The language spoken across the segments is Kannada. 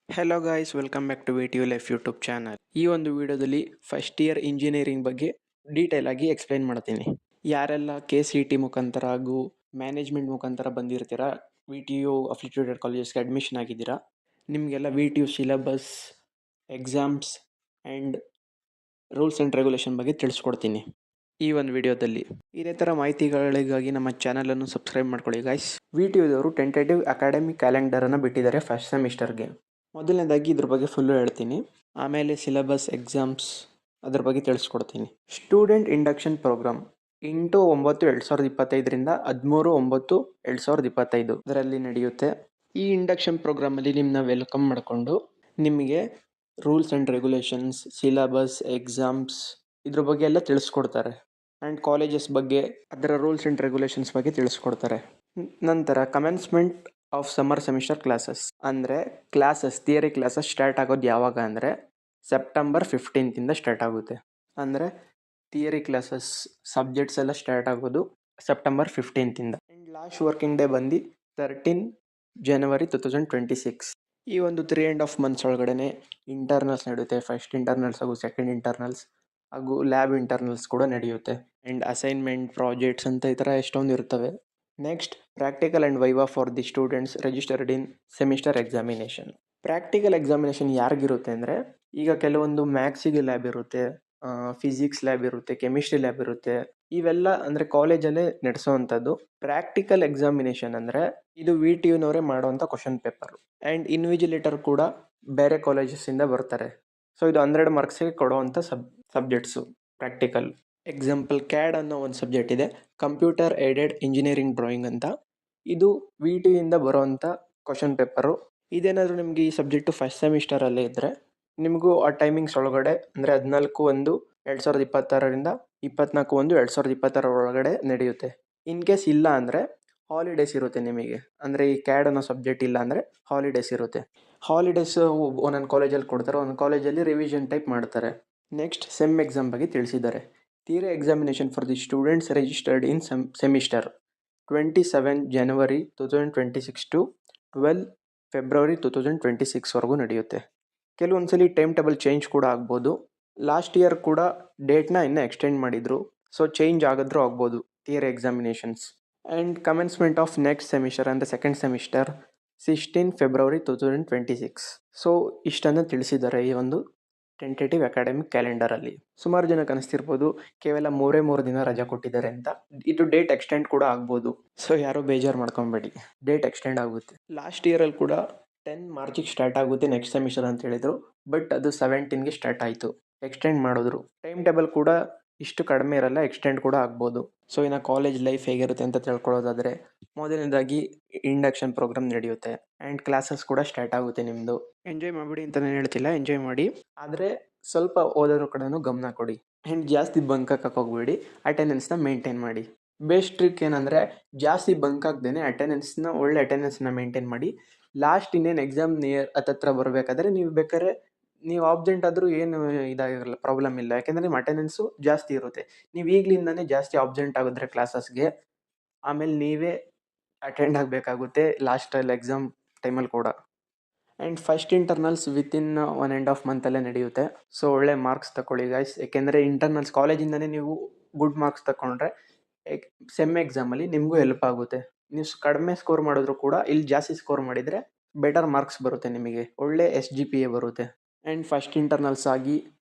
Hello guys, welcome back to V life YouTube channel. ಈ ಒಂದು ವಿಡಿಯೋದಲ್ಲಿ ಫಸ್ಟ್ ಇಯರ್ ಇಂಜಿನಿಯರಿಂಗ್ ಬಗ್ಗೆ ಡೀಟೇಲ್ ಆಗಿ ಎಕ್ಸ್ಪ್ಲೈನ್ ಮಾಡ್ತೀನಿ. ಯಾರೆಲ್ಲ KCET ಮುಖಾಂತರ ಹಾಗೂ ಮ್ಯಾನೇಜ್ಮೆಂಟ್ ಮುಖಾಂತರ ಬಂದಿರ್ತೀರಾ, VTU ಅಫಿಲಿಯೇಟೆಡ್ ಕಾಲೇಜಸ್ಗೆ ಅಡ್ಮಿಷನ್ ಆಗಿದ್ದೀರಾ, ನಿಮಗೆಲ್ಲ VTU syllabus, exams and rules and regulation ಬಗ್ಗೆ ತಿಳಿಸ್ಕೊಡ್ತೀನಿ ಈ ಒಂದು ವಿಡಿಯೋದಲ್ಲಿ. ಇದೇ ಥರ ಮಾಹಿತಿಗಳಿಗಾಗಿ ನಮ್ಮ ಚಾನಲನ್ನು ಸಬ್ಸ್ಕ್ರೈಬ್ ಮಾಡ್ಕೊಳ್ಳಿ ಗಾಯ್ಸ್. VTUದವರು ಟೆಂಟೇಟಿವ್ ಅಕಾಡೆಮಿಕ್ ಕ್ಯಾಲೆಂಡರನ್ನು ಬಿಟ್ಟಿದ್ದಾರೆ ಫಸ್ಟ್ ಸೆಮಿಸ್ಟರ್ಗೆ. ಮೊದಲನೇದಾಗಿ ಇದ್ರ ಬಗ್ಗೆ ಫುಲ್ಲು ಹೇಳ್ತೀನಿ, ಆಮೇಲೆ ಸಿಲೆಬಸ್, ಎಕ್ಸಾಮ್ಸ್ ಅದ್ರ ಬಗ್ಗೆ ತಿಳಿಸ್ಕೊಡ್ತೀನಿ. ಸ್ಟೂಡೆಂಟ್ ಇಂಡಕ್ಷನ್ ಪ್ರೋಗ್ರಾಮ್ 8/9/2025ರಿಂದ 13/9/2025 ಇದರಲ್ಲಿ ನಡೆಯುತ್ತೆ. ಈ ಇಂಡಕ್ಷನ್ ಪ್ರೋಗ್ರಾಮಲ್ಲಿ ನಿಮ್ಮನ್ನ ವೆಲ್ಕಮ್ ಮಾಡಿಕೊಂಡು ನಿಮಗೆ rules and regulations, syllabus, exams ಇದ್ರ ಬಗ್ಗೆ ಎಲ್ಲ ತಿಳಿಸ್ಕೊಡ್ತಾರೆ. ಆ್ಯಂಡ್ ಕಾಲೇಜಸ್ ಬಗ್ಗೆ, ಅದರ ರೂಲ್ಸ್ ಆ್ಯಂಡ್ ರೆಗ್ಯುಲೇಷನ್ಸ್ ಬಗ್ಗೆ ತಿಳಿಸ್ಕೊಡ್ತಾರೆ. ನಂತರ commencement of summer semester classes ಅಂದರೆ ಥಿಯರಿ ಕ್ಲಾಸಸ್ ಸ್ಟಾರ್ಟ್ ಆಗೋದು ಯಾವಾಗ ಅಂದರೆ ಸೆಪ್ಟೆಂಬರ್ 15 ಸ್ಟಾರ್ಟ್ ಆಗುತ್ತೆ. ಅಂದರೆ ಥಿಯರಿ ಕ್ಲಾಸಸ್ ಸಬ್ಜೆಕ್ಟ್ಸ್ ಎಲ್ಲ ಸ್ಟಾರ್ಟ್ ಆಗೋದು September 15 and last working day ಬಂದು 13 ಜನವರಿ 2026. ಈ ಒಂದು 3.5 ಮಂತ್ಸ್ ಒಳಗಡೆ ಇಂಟರ್ನಲ್ಸ್ ನಡೆಯುತ್ತೆ. ಫಸ್ಟ್ ಇಂಟರ್ನಲ್ಸ್ ಹಾಗೂ ಸೆಕೆಂಡ್ ಇಂಟರ್ನಲ್ಸ್ ಹಾಗೂ ಲ್ಯಾಬ್ ಇಂಟರ್ನಲ್ಸ್ ಕೂಡ ನಡೆಯುತ್ತೆ. ಆ್ಯಂಡ್ ಅಸೈನ್ಮೆಂಟ್, ಪ್ರಾಜೆಕ್ಟ್ಸ್ ಅಂತ ಈ ಥರ ಎಷ್ಟೊಂದು ಇರ್ತವೆ. Next, practical and viva for the students registered in semester examination. Practical examination ಯಾರಿಗಿರುತ್ತೆ ಅಂದರೆ, ಈಗ ಕೆಲವೊಂದು ಮ್ಯಾಥ್ಸಿಗೆ ಲ್ಯಾಬ್ ಇರುತ್ತೆ, ಫಿಸಿಕ್ಸ್ ಲ್ಯಾಬ್ ಇರುತ್ತೆ, ಕೆಮಿಸ್ಟ್ರಿ ಲ್ಯಾಬ್ ಇರುತ್ತೆ. ಇವೆಲ್ಲ ಅಂದರೆ ಕಾಲೇಜಲ್ಲೇ ನಡೆಸೋವಂಥದ್ದು. ಪ್ರಾಕ್ಟಿಕಲ್ ಎಕ್ಸಾಮಿನೇಷನ್ ಅಂದರೆ ಇದು VTUನವರೇ ಮಾಡುವಂಥ ಕ್ವಶನ್ ಪೇಪರ್. ಆ್ಯಂಡ್ ಇನ್ವಿಜಿಲೇಟರ್ ಕೂಡ ಬೇರೆ ಕಾಲೇಜಸ್ಸಿಂದ ಬರ್ತಾರೆ. ಸೊ ಇದು 100 ಮಾರ್ಕ್ಸಿಗೆ ಕೊಡುವಂಥ ಸಬ್ಜೆಕ್ಟ್ಸು ಪ್ರಾಕ್ಟಿಕಲ್. ಎಕ್ಸಾಂಪಲ್, CAD ಅನ್ನೋ ಒಂದು ಸಬ್ಜೆಕ್ಟ್ ಇದೆ, ಕಂಪ್ಯೂಟರ್ ಏಡೆಡ್ ಇಂಜಿನಿಯರಿಂಗ್ ಡ್ರಾಯಿಂಗ್ ಅಂತ. ಇದು VTUಯಿಂದ ಬರೋವಂಥ ಕ್ವಶನ್ ಪೇಪರು. ಇದೇನಾದರೂ ನಿಮಗೆ ಈ ಸಬ್ಜೆಕ್ಟು ಫಸ್ಟ್ ಸೆಮಿಸ್ಟರಲ್ಲೇ ಇದ್ದರೆ ನಿಮಗೂ ಆ ಟೈಮಿಂಗ್ಸ್ ಒಳಗಡೆ ಅಂದರೆ 14/1/2026ರಿಂದ 24/1/2026 ಒಳಗಡೆ ನಡೆಯುತ್ತೆ. ಇನ್ ಕೇಸ್ ಇಲ್ಲ ಅಂದರೆ ಹಾಲಿಡೇಸ್ ಇರುತ್ತೆ ನಿಮಗೆ. ಅಂದರೆ ಈ CAD ಅನ್ನೋ ಸಬ್ಜೆಕ್ಟ್ ಇಲ್ಲ ಅಂದರೆ ಹಾಲಿಡೇಸ್ ಇರುತ್ತೆ. ಹಾಲಿಡೇಸು ಒಂದೊಂದು ಕಾಲೇಜಲ್ಲಿ ಕೊಡ್ತಾರೆ, ಒಂದೊಂದು ಕಾಲೇಜಲ್ಲಿ ರಿವಿಷನ್ ಟೈಪ್ ಮಾಡ್ತಾರೆ. ನೆಕ್ಸ್ಟ್, ಸೆಮ್ ಎಕ್ಸಾಮ್ ಬಗ್ಗೆ ತಿಳಿಸಿದ್ದಾರೆ. Theory examination for the students registered in semester 27 January 2026 to 12 February 2026ವರೆಗೂ ನಡೆಯುತ್ತೆ. ಕೆಲವೊಂದು ಸಲ ಟೈಮ್ ಟೇಬಲ್ ಚೇಂಜ್ ಕೂಡ ಆಗ್ಬೋದು. ಲಾಸ್ಟ್ ಇಯರ್ ಕೂಡ ಡೇಟ್ನ ಇನ್ನೂ ಎಕ್ಸ್ಟೆಂಡ್ ಮಾಡಿದರು, ಸೊ ಚೇಂಜ್ ಆಗಿದ್ರೂ ಆಗ್ಬೋದು theory examinations. And commencement of next semester ಅಂದರೆ ಸೆಕೆಂಡ್ ಸೆಮಿಸ್ಟರ್ 16 ಫೆಬ್ರವರಿ 2026. ಸೊ ಇಷ್ಟನ್ನು ತಿಳಿಸಿದ್ದಾರೆ ಈ ಒಂದು ಟೆಂಟೇಟಿವ್ ಅಕಾಡೆಮಿಕ್ ಕ್ಯಾಲೆಂಡರಲ್ಲಿ. ಸುಮಾರು ಜನಕ್ಕೆ ಅನಿಸ್ತಿರ್ಬೋದು ಕೇವಲ 3 ದಿನ ರಜಾ ಕೊಟ್ಟಿದ್ದಾರೆ ಅಂತ. ಇದು ಡೇಟ್ ಎಕ್ಸ್ಟೆಂಡ್ ಕೂಡ ಆಗ್ಬೋದು, ಸೊ ಯಾರೂ ಬೇಜಾರು ಮಾಡ್ಕೊಬೇಡಿ, ಡೇಟ್ ಎಕ್ಸ್ಟೆಂಡ್ ಆಗುತ್ತೆ. ಲಾಸ್ಟ್ ಇಯರಲ್ಲಿ ಕೂಡ 10 ಮಾರ್ಚಿಗೆ ಸ್ಟಾರ್ಟ್ ಆಗುತ್ತೆ ನೆಕ್ಸ್ಟ್ ಸೆಮಿಸ್ಟರ್ ಅಂತ ಹೇಳಿದರು, ಬಟ್ ಅದು 17ಗೆ ಸ್ಟಾರ್ಟ್ ಆಯಿತು, ಎಕ್ಸ್ಟೆಂಡ್ ಮಾಡಿದ್ರು. ಟೈಮ್ ಟೇಬಲ್ ಕೂಡ ಇಷ್ಟು ಕಡಿಮೆ ಇರಲ್ಲ, ಎಕ್ಸ್ಟೆಂಡ್ ಕೂಡ ಆಗ್ಬೋದು. ಸೊ ಇನ್ನು ಕಾಲೇಜ್ ಲೈಫ್ ಹೇಗಿರುತ್ತೆ ಅಂತ ತಿಳ್ಕೊಳ್ಳೋದಾದರೆ, ಮೊದಲನೇದಾಗಿ ಇಂಡಕ್ಷನ್ ಪ್ರೋಗ್ರಾಮ್ ನಡೆಯುತ್ತೆ ಆ್ಯಂಡ್ ಕ್ಲಾಸಸ್ ಕೂಡ ಸ್ಟಾರ್ಟ್ ಆಗುತ್ತೆ. ನಿಮ್ಮದು ಎಂಜಾಯ್ ಮಾಡಿಬಿಡಿ ಅಂತ ನಾನು ಹೇಳ್ತಿಲ್ಲ, ಎಂಜಾಯ್ ಮಾಡಿ, ಆದರೆ ಸ್ವಲ್ಪ ಓದೋದ್ರ ಕಡೆನೂ ಗಮನ ಕೊಡಿ. ಆ್ಯಂಡ್ ಜಾಸ್ತಿ ಬಂಕ್ ಹಾಕಕ್ಕೆ ಹೋಗ್ಬೇಡಿ, ಅಟೆಂಡೆನ್ಸ್ನ ಮೇಂಟೈನ್ ಮಾಡಿ. ಬೆಸ್ಟ್ ಟ್ರಿಕ್ ಏನಂದರೆ, ಜಾಸ್ತಿ ಬಂಕ್ ಹಾಕ್ದೇನೆ ಒಳ್ಳೆ ಅಟೆಂಡೆನ್ಸ್ನ ಮೇಂಟೈನ್ ಮಾಡಿ. ಲಾಸ್ಟ್ ಇನ್ನೇನು ಎಕ್ಸಾಮ್ ಹತ್ತತ್ರ ಬರಬೇಕಾದ್ರೆ ನೀವು ಬೇಕಾದ್ರೆ ನೀವು ಆಬ್ಸೆಂಟ್ ಆದರೂ ಏನು ಇದಾಗಿರಲ್ಲ, ಪ್ರಾಬ್ಲಮ್ ಇಲ್ಲ. ಯಾಕೆಂದರೆ ನಿಮ್ಮ ಅಟೆಂಡೆನ್ಸು ಜಾಸ್ತಿ ಇರುತ್ತೆ. ನೀವು ಈಗಲಿಂದನೇ ಜಾಸ್ತಿ ಆಬ್ಸೆಂಟ್ ಆಗಿದ್ರೆ ಕ್ಲಾಸಸ್ಗೆ ಆಮೇಲೆ ನೀವೇ ಅಟೆಂಡ್ ಆಗಬೇಕಾಗುತ್ತೆ ಲಾಸ್ಟಲ್ಲಿ ಎಕ್ಸಾಮ್ ಟೈಮಲ್ಲಿ ಕೂಡ. ಆ್ಯಂಡ್ ಫಸ್ಟ್ ಇಂಟರ್ನಲ್ಸ್ ವಿತಿನ್ 1.5 ಮಂತಲ್ಲೇ ನಡೆಯುತ್ತೆ. ಸೊ ಒಳ್ಳೆ ಮಾರ್ಕ್ಸ್ ತಗೊಳ್ಳಿ ಗಾಯ್ಸ್, ಯಾಕೆಂದರೆ ಇಂಟರ್ನಲ್ಸ್ ಕಾಲೇಜಿಂದನೇ ನೀವು ಗುಡ್ ಮಾರ್ಕ್ಸ್ ತಗೊಂಡ್ರೆ ಸೆಮ್ ಎಕ್ಸಾಮಲ್ಲಿ ನಿಮಗೂ ಹೆಲ್ಪ್ ಆಗುತ್ತೆ. ನೀವು ಕಡಿಮೆ ಸ್ಕೋರ್ ಮಾಡಿದ್ರು ಕೂಡ ಇಲ್ಲಿ ಜಾಸ್ತಿ ಸ್ಕೋರ್ ಮಾಡಿದರೆ ಬೆಟರ್ ಮಾರ್ಕ್ಸ್ ಬರುತ್ತೆ, ನಿಮಗೆ ಒಳ್ಳೆ SGPA ಬರುತ್ತೆ. ಆ್ಯಂಡ್ ಫಸ್ಟ್ ಇಂಟರ್ನಲ್ಸ್ ಆಗಿ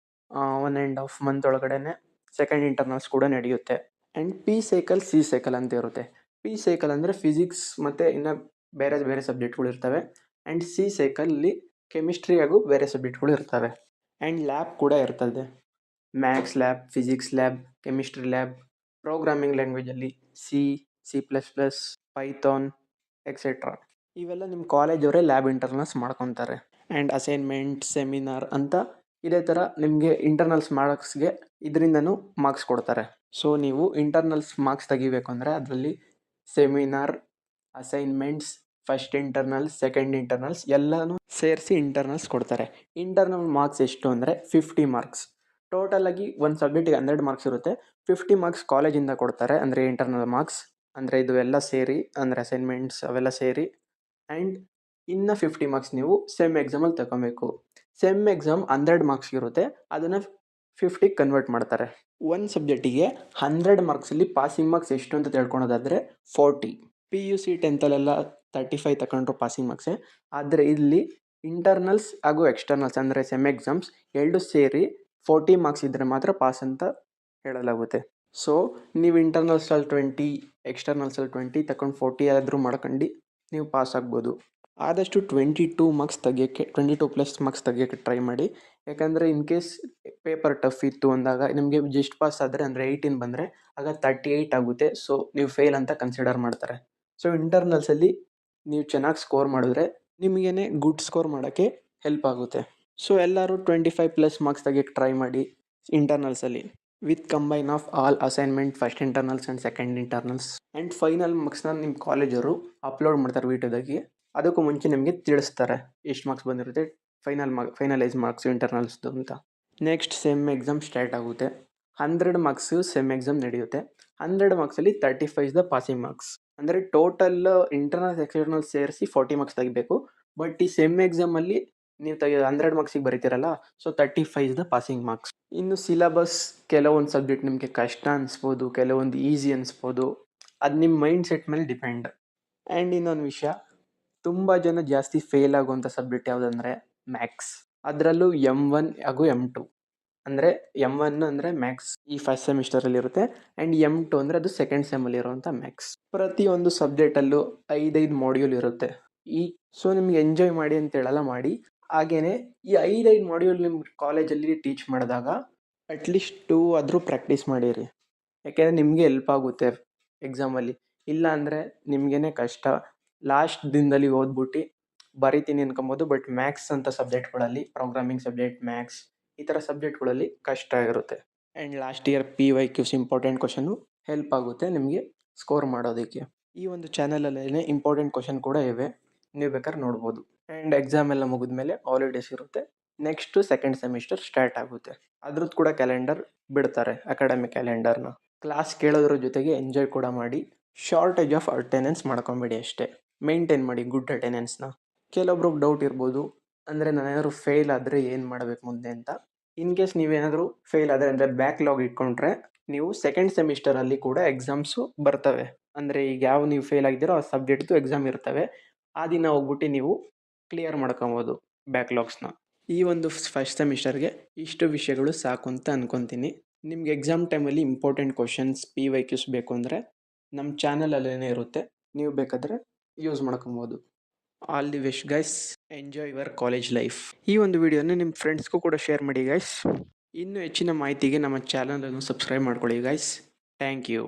1.5 ಮಂತ್ ಒಳಗಡೆ ಸೆಕೆಂಡ್ ಇಂಟರ್ನಲ್ಸ್ ಕೂಡ ನಡೆಯುತ್ತೆ. And P cycle, C cycle ಅಂತ ಇರುತ್ತೆ. P ಸೈಕಲ್ ಅಂದರೆ ಫಿಸಿಕ್ಸ್ ಮತ್ತು ಇನ್ನು ಬೇರೆ ಸಬ್ಜೆಕ್ಟ್ಗಳು ಇರ್ತವೆ. ಆ್ಯಂಡ್ C ಸೈಕಲಲ್ಲಿ ಕೆಮಿಸ್ಟ್ರಿ ಹಾಗೂ ಬೇರೆ ಸಬ್ಜೆಕ್ಟ್ಗಳು ಇರ್ತವೆ. ಆ್ಯಂಡ್ ಲ್ಯಾಬ್ ಕೂಡ ಇರ್ತದೆ, maths lab, physics lab, chemistry lab, programming ಲ್ಯಾಂಗ್ವೇಜಲ್ಲಿ C++, ಪೈಥಾನ್ ಎಕ್ಸೆಟ್ರಾ. ಇವೆಲ್ಲ ನಿಮ್ಮ ಕಾಲೇಜವರೇ ಲ್ಯಾಬ್ ಇಂಟರ್ನಲ್ಸ್ ಮಾಡ್ಕೊತಾರೆ. ಆ್ಯಂಡ್ ಅಸೈನ್ಮೆಂಟ್, ಸೆಮಿನಾರ್ ಅಂತ ಇದೇ ಥರ ನಿಮಗೆ ಇಂಟರ್ನಲ್ಸ್ ಮಾರ್ಕ್ಸ್ಗೆ ಇದರಿಂದನೂ ಮಾರ್ಕ್ಸ್ ಕೊಡ್ತಾರೆ. ಸೊ ನೀವು ಇಂಟರ್ನಲ್ಸ್ ಮಾರ್ಕ್ಸ್ ತೆಗಿಬೇಕು ಅಂದರೆ ಅದರಲ್ಲಿ seminar, assignments, first internals, second internals ಎಲ್ಲನೂ ಸೇರಿಸಿ ಇಂಟರ್ನಲ್ಸ್ ಕೊಡ್ತಾರೆ. ಇಂಟರ್ನಲ್ ಮಾರ್ಕ್ಸ್ ಎಷ್ಟು ಅಂದರೆ 50 ಮಾರ್ಕ್ಸ್. ಟೋಟಲಾಗಿ ಒಂದು ಸಬ್ಜೆಕ್ಟಿಗೆ 100 ಮಾರ್ಕ್ಸ್ ಇರುತ್ತೆ. 50 ಮಾರ್ಕ್ಸ್ ಕಾಲೇಜಿಂದ ಕೊಡ್ತಾರೆ, ಅಂದರೆ ಇಂಟರ್ನಲ್ ಮಾರ್ಕ್ಸ್. ಅಂದರೆ ಇದು ಎಲ್ಲ ಸೇರಿ, ಅಂದರೆ ಅಸೈನ್ಮೆಂಟ್ಸ್ ಅವೆಲ್ಲ ಸೇರಿ. ಆ್ಯಂಡ್ ಇನ್ನು 50 ಮಾರ್ಕ್ಸ್ ನೀವು ಸೆಮ್ ಎಕ್ಸಾಮಲ್ಲಿ ತಗೊಬೇಕು. ಸೆಮ್ ಎಕ್ಸಾಮ್ 100 ಮಾರ್ಕ್ಸ್ ಇರುತ್ತೆ, ಅದನ್ನು 50ಗೆ ಕನ್ವರ್ಟ್ ಮಾಡ್ತಾರೆ. ಒಂದು ಸಬ್ಜೆಕ್ಟಿಗೆ 100 ಮಾರ್ಕ್ಸಲ್ಲಿ ಪಾಸಿಂಗ್ ಮಾರ್ಕ್ಸ್ ಎಷ್ಟು ಅಂತ ತಿಳ್ಕೊಳೋದಾದರೆ 40. PUC 10ಥಲ್ಲೆಲ್ಲ 35 ತಗೊಂಡ್ರು ಪಾಸಿಂಗ್ ಮಾರ್ಕ್ಸೇ. ಆದರೆ ಇಲ್ಲಿ ಇಂಟರ್ನಲ್ಸ್ ಹಾಗೂ ಎಕ್ಸ್ಟರ್ನಲ್ಸ್ ಅಂದರೆ ಸೆಮ್ ಎಕ್ಸಾಮ್ಸ್ ಎರಡು ಸೇರಿ 40 ಮಾರ್ಕ್ಸ್ ಇದ್ದರೆ ಮಾತ್ರ ಪಾಸ್ ಅಂತ ಹೇಳಲಾಗುತ್ತೆ. ಸೊ ನೀವು ಇಂಟರ್ನಲ್ಸಲ್ಲಿ 20, ಎಕ್ಸ್ಟರ್ನಲ್ಸಲ್ಲಿ 20 ತಗೊಂಡು 40 ಆದರೂ ಮಾಡ್ಕೊಂಡು ನೀವು ಪಾಸ್ ಆಗ್ಬೋದು. ಆದಷ್ಟು 22 ಮಾರ್ಕ್ಸ್ ತೆಗಿಯೋಕ್ಕೆ 22+ ಮಾರ್ಕ್ಸ್ ತೆಗಿಯೋಕ್ಕೆ ಟ್ರೈ ಮಾಡಿ. ಯಾಕಂದರೆ ಇನ್ ಕೇಸ್ ಪೇಪರ್ ಟಫ್ ಇತ್ತು ಅಂದಾಗ ನಿಮಗೆ ಜಸ್ಟ್ ಪಾಸ್ ಆದರೆ ಅಂದರೆ 18 ಬಂದರೆ ಆಗ 38 ಆಗುತ್ತೆ. ಸೊ ನೀವು ಫೇಲ್ ಅಂತ ಕನ್ಸಿಡರ್ ಮಾಡ್ತಾರೆ. ಸೊ ಇಂಟರ್ನಲ್ಸಲ್ಲಿ ನೀವು ಚೆನ್ನಾಗಿ ಸ್ಕೋರ್ ಮಾಡಿದ್ರೆ ನಿಮಗೇನೆ ಗುಡ್ ಸ್ಕೋರ್ ಮಾಡೋಕ್ಕೆ ಹೆಲ್ಪ್ ಆಗುತ್ತೆ. ಸೊ ಎಲ್ಲರೂ 25+ ಮಾರ್ಕ್ಸ್ ತೆಗಿಯೋಕ್ಕೆ ಟ್ರೈ ಮಾಡಿ ಇಂಟರ್ನಲ್ಸಲ್ಲಿ, with combine of all assignment, first internals and second internals and final ಮಾರ್ಕ್ಸ್ನ ನಿಮ್ಮ ಕಾಲೇಜವರು ಅಪ್ಲೋಡ್ ಮಾಡ್ತಾರೆ ವೀಡಿಯೋದಾಗಿ. ಅದಕ್ಕೂ ಮುಂಚೆ ನಿಮಗೆ ತಿಳಿಸ್ತಾರೆ ಎಷ್ಟು ಮಾರ್ಕ್ಸ್ ಬಂದಿರುತ್ತೆ, ಫೈನಲೈಸ್ ಮಾರ್ಕ್ಸ್ ಇಂಟರ್ನಲ್ಸ್ದು ಅಂತ. ನೆಕ್ಸ್ಟ್ ಸೆಮ್ ಎಕ್ಸಾಮ್ ಸ್ಟಾರ್ಟ್ ಆಗುತ್ತೆ. 100 ಮಾರ್ಕ್ಸು ಸೆಮ್ ಎಕ್ಸಾಮ್ ನಡೆಯುತ್ತೆ. 100 ಮಾರ್ಕ್ಸಲ್ಲಿ 35 ಇಸ್ ದ ಪಾಸಿಂಗ್ ಮಾರ್ಕ್ಸ್. ಅಂದರೆ ಟೋಟಲ್ ಇಂಟರ್ನಲ್ಸ್ ಎಕ್ಸ್ಟರ್ನಲ್ಸ್ ಸೇರಿಸಿ 40 ಮಾರ್ಕ್ಸ್ ತೆಗಿಬೇಕು. ಬಟ್ ಈ ಸೆಮ್ ಎಕ್ಸಾಮಲ್ಲಿ ನೀವು 100 ಮಾರ್ಕ್ಸಿಗೆ ಬರೀತೀರಲ್ಲ, so 35 is the passing marks. ಇನ್ನು ಸಿಲಬಸ್ ಕೆಲವೊಂದು ಸಬ್ಜೆಕ್ಟ್ ನಿಮಗೆ ಕಷ್ಟ ಅನಿಸ್ಬೋದು, ಕೆಲವೊಂದು ಈಸಿ ಅನಿಸ್ಬೋದು. ಅದು ನಿಮ್ಮ ಮೈಂಡ್ ಸೆಟ್ ಮೇಲೆ ಡಿಪೆಂಡ್. ಆ್ಯಂಡ್ ಇನ್ನೊಂದು ವಿಷಯ, ತುಂಬ ಜನ ಜಾಸ್ತಿ ಫೇಲ್ ಆಗುವಂಥ ಸಬ್ಜೆಕ್ಟ್ ಯಾವುದಂದರೆ ಮ್ಯಾಥ್ಸ್. ಅದರಲ್ಲೂ M1 ಹಾಗೂ M2. ಅಂದರೆ M1 ಅಂದರೆ ಮ್ಯಾಥ್ಸ್ ಈ ಫಸ್ಟ್ ಸೆಮಿಸ್ಟರಲ್ಲಿ ಇರುತ್ತೆ, ಆ್ಯಂಡ್ M2 ಅಂದರೆ ಅದು ಸೆಕೆಂಡ್ ಸೆಮ್ಮಲ್ಲಿ ಇರುವಂಥ ಮ್ಯಾಥ್ಸ್. ಪ್ರತಿಯೊಂದು ಸಬ್ಜೆಕ್ಟಲ್ಲೂ 5 ಮಾಡ್ಯೂಲ್ ಇರುತ್ತೆ. ಸೊ ನಿಮಗೆ ಎಂಜಾಯ್ ಮಾಡಿ ಅಂತ ಹೇಳಲ್ಲ, ಮಾಡಿ. ಹಾಗೆಯೇ ಈ 5 ಮಾಡ್ಯೂಲ್ ನಿಮ್ಮ ಕಾಲೇಜಲ್ಲಿ ಟೀಚ್ ಮಾಡಿದಾಗ ಅಟ್ಲೀಸ್ಟ್ 2 ಆದರೂ ಪ್ರಾಕ್ಟೀಸ್ ಮಾಡಿರಿ. ಯಾಕೆಂದರೆ ನಿಮಗೆ ಹೆಲ್ಪ್ ಆಗುತ್ತೆ ಎಕ್ಸಾಮಲ್ಲಿ. ಇಲ್ಲ ಅಂದರೆ ನಿಮಗೇ ಕಷ್ಟ. ಲಾಸ್ಟ್ ದಿನದಲ್ಲಿ ಓದ್ಬಿಟ್ಟು ಬರಿತೀನಿ ಅನ್ಕೊಬೋದು, ಬಟ್ ಮ್ಯಾಥ್ಸ್ ಅಂತ ಸಬ್ಜೆಕ್ಟ್ಗಳಲ್ಲಿ, ಪ್ರೋಗ್ರಾಮಿಂಗ್ ಸಬ್ಜೆಕ್ಟ್, ಮ್ಯಾಥ್ಸ್ ಈ ಥರ ಸಬ್ಜೆಕ್ಟ್ಗಳಲ್ಲಿ ಕಷ್ಟ ಇರುತ್ತೆ. And last year PYQs important question help ಆಗುತ್ತೆ ನಿಮಗೆ ಸ್ಕೋರ್ ಮಾಡೋದಕ್ಕೆ. ಈ ಒಂದು ಚಾನಲಲ್ಲೇ ಇಂಪಾರ್ಟೆಂಟ್ ಕ್ವಶನ್ ಕೂಡ ಇವೆ, ನೀವು ಬೇಕಾದ್ರೆ ನೋಡ್ಬೋದು. ಆ್ಯಂಡ್ ಎಕ್ಸಾಮ್ ಎಲ್ಲ ಮುಗಿದ್ಮೇಲೆ ಹಾಲಿಡೇಸ್ ಇರುತ್ತೆ. ನೆಕ್ಸ್ಟು ಸೆಕೆಂಡ್ ಸೆಮಿಸ್ಟರ್ ಸ್ಟಾರ್ಟ್ ಆಗುತ್ತೆ. ಅದ್ರದ್ದು ಕೂಡ ಕ್ಯಾಲೆಂಡರ್ ಬಿಡ್ತಾರೆ, ಅಕಾಡೆಮಿಕ್ ಕ್ಯಾಲೆಂಡರ್ನ. ಕ್ಲಾಸ್ ಕೇಳೋದ್ರ ಜೊತೆಗೆ ಎಂಜಾಯ್ ಕೂಡ ಮಾಡಿ. ಶಾರ್ಟೇಜ್ ಆಫ್ ಅಟೆಂಡೆನ್ಸ್ ಮಾಡ್ಕೊಬೇಡಿ ಅಷ್ಟೇ, ಮೇಂಟೈನ್ ಮಾಡಿ ಗುಡ್ ಅಟೆಂಡೆನ್ಸ್ನ. ಕೆಲವೊಬ್ರಿಗೆ ಡೌಟ್ ಇರ್ಬೋದು, ಅಂದರೆ ನಾನೇನಾದರೂ ಫೇಲ್ ಆದರೆ ಏನು ಮಾಡಬೇಕು ಮುಂದೆ ಅಂತ. ಇನ್ ಕೇಸ್ ನೀವೇನಾದರೂ ಫೇಲ್ ಆದರೆ ಅಂದರೆ ಬ್ಯಾಕ್ಲಾಗ್ ಇಟ್ಕೊಂಡ್ರೆ ನೀವು ಸೆಕೆಂಡ್ ಸೆಮಿಸ್ಟರಲ್ಲಿ ಕೂಡ ಎಕ್ಸಾಮ್ಸು ಬರ್ತವೆ. ಅಂದರೆ ಈಗ ಯಾವ ನೀವು ಫೇಲ್ ಆಗಿದ್ದೀರೋ ಆ ಸಬ್ಜೆಕ್ಟ್ದು ಎಕ್ಸಾಮ್ ಇರ್ತವೆ. ಆ ದಿನ ಹೋಗ್ಬಿಟ್ಟು ನೀವು ಕ್ಲಿಯರ್ ಮಾಡ್ಕೊಬೋದು ಬ್ಯಾಕ್ಲಾಗ್ಸ್ನ. ಈ ಒಂದು ಫಸ್ಟ್ ಸೆಮಿಸ್ಟರ್ಗೆ ಇಷ್ಟು ವಿಷಯಗಳು ಸಾಕು ಅಂತ ಅನ್ಕೊತೀನಿ. ನಿಮ್ಗೆ ಎಕ್ಸಾಮ್ ಟೈಮಲ್ಲಿ ಇಂಪಾರ್ಟೆಂಟ್ ಕ್ವಶನ್ಸ್ PYQs ಬೇಕು ಅಂದರೆ ನಮ್ಮ ಚಾನಲಲ್ಲೇ ಇರುತ್ತೆ, ನೀವು ಬೇಕಾದರೆ ಯೂಸ್ ಮಾಡ್ಕೊಬೋದು. All the best guys, enjoy your college life. ಈ ಒಂದು ವಿಡಿಯೋನ ನಿಮ್ಮ ಫ್ರೆಂಡ್ಸ್ಗೂ ಕೂಡ ಶೇರ್ ಮಾಡಿ ಗೈಸ್. ಇನ್ನೂ ಹೆಚ್ಚಿನ ಮಾಹಿತಿಗೆ ನಮ್ಮ ಚಾನಲನ್ನು ಸಬ್ಸ್ಕ್ರೈಬ್ ಮಾಡ್ಕೊಳ್ಳಿ ಗೈಸ್. Thank you.